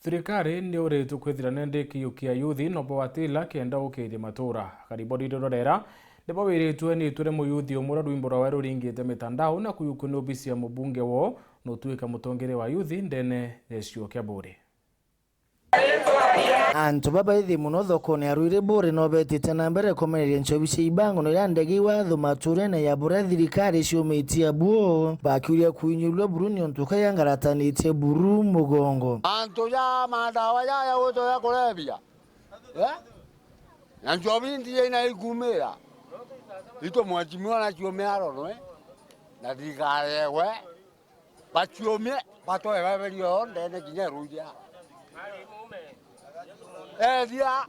Thirikari ni uritu kwithira nendiki ukia yuthi no bwatila kenda ukiithia matura karibodi ndorera ndipo wiritwe ni ture muyuthi umura rwimbo rwa ruringite mitandao na kuyukuna obisi ya mubunge wo no tuika mutongere wa yuthi ndene yesio kya bure. Antu baba ithi muno thokoni arwire bure no betite na mbere komereria nchobice ibango no yandegi watho mature na ya bure thirikari ciomitie buo bakiuria kuinyulwa buruni ontuka yangaratanitie buru mugongo antu ya madawa ya woto ya kulevya na njobi ndiye ina igumira ito mwachimiwa na chiome arono na thirikari we bachiome batoe baberio ndene kinya ruja dia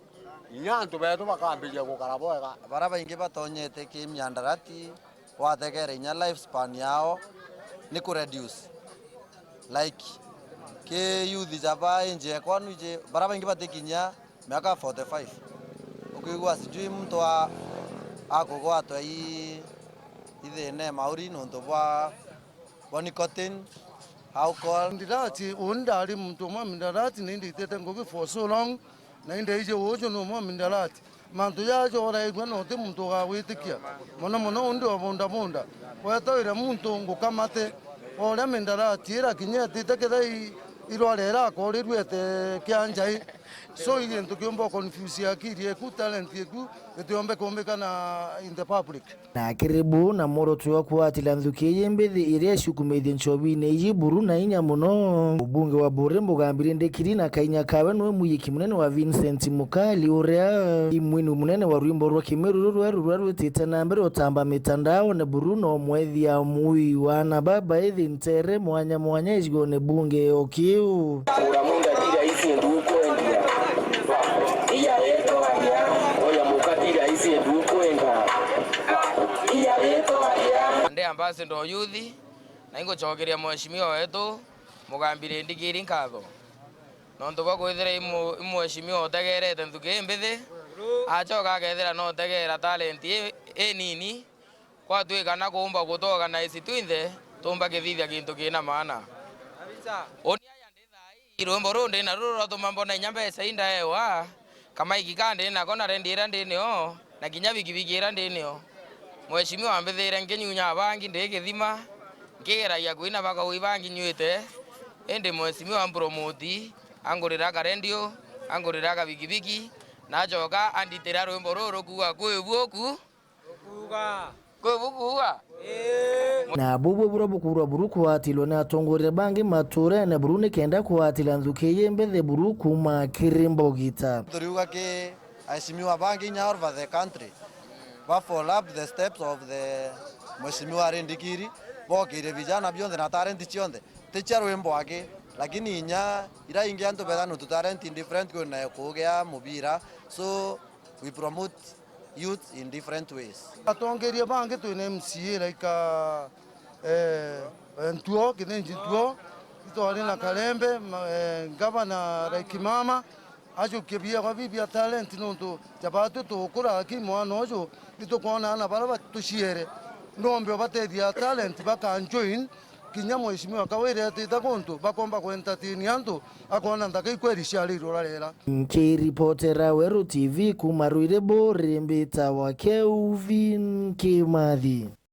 nyanto beto bakambije gukaraboega bara baingi batonyete ki miandarati wategere nya lifespan yao ni ku reduce like ke youth jaba nje kwanu je bara baingi batekinya miaka 45 ukigwa sijui mtu akogwa to ithene mauri no to ba nicotine alcohol ndirati undari mtu mwa mindarati nindi tete ngogi for so long na inde ije wojo no mwa mindarati mantu yajo ora igwa no te mtu ga witikia mono undi obonda watoira muntu ngukamate ora mindarati era kinyeti tekere irorera ko rirwete kyanjai so ile ntukiomba confuse akiri eku talent eku etiombe kombekana in the public na kiribu na moro tuwa kuatila nthukiye mbithi iria shukumithie nchobine iyi buru na inya muno ubunge wa bure mbugambire ndekiri na kainya kawe no muyiki munene wa Vincent Mukali uria imwini munene wa rwimbo rwa Kimeru rwetite na mbere otamba mitandao ne buru no mwethia mui wana baba ithi ntere mwanya izgo ne bunge okiu uramunda tira isi nduko endia iya yeto adia oya mukatira isi nduko enga iya yeto adia nde ambassador yuthi na ingo chogeria mheshimiwa wetu mugambire ndigiri nkatho nonto kwa kwithira mheshimiwa otegerete nthuki mbithi achoka akethira no tegera talent nini kwa twika na kuumba gutoga na isi twinthe tumba kithithia kintu kina maana kabisa oni aya ndithai rwimbo runde na ruro tumambona nyambe sainda ewa kama ikikande na kona rendira ndinio na kinya bikibigira ndinio mheshimiwa ambithire ngenyunya abangi ndikithima ngigeragia kuina baka uibangi nywite ende mheshimiwa promote angurira ka radio angurira ka bikibiki na joka anditira rwimbo ruro kuwa kwebuku kuga na bubu burabukura buru kuatilo na tongore bangi mature na buru ne kenda kuatila nthukiye mbithi buru kuma kirimbo gita turiuga ke aishimiwa bangi nya over the country ba follow up the steps of the mheshimiwa Rendikiri bokire vijana bionde na talent chionde teacher wembo wake lakini nya ira ingi anto bedano to talent in different kuna kugea mubira so we promote youth in different ways atongeria bangi twine MCA like ntuo kinenji tuo itwali na Kalembe gavana like mama ajo kebia kwa bibia talent nonto jabatu to kura ki mwana ojo itokona na baraba tushiere ndombe batedia talent baka join kinya mheshimiwa kawire tita konto bakomba ku entertain yanto akona ndaka kweli shali rorarera Reportera Weru TV kumarwire bore mbita wa Kelvin Kimathi.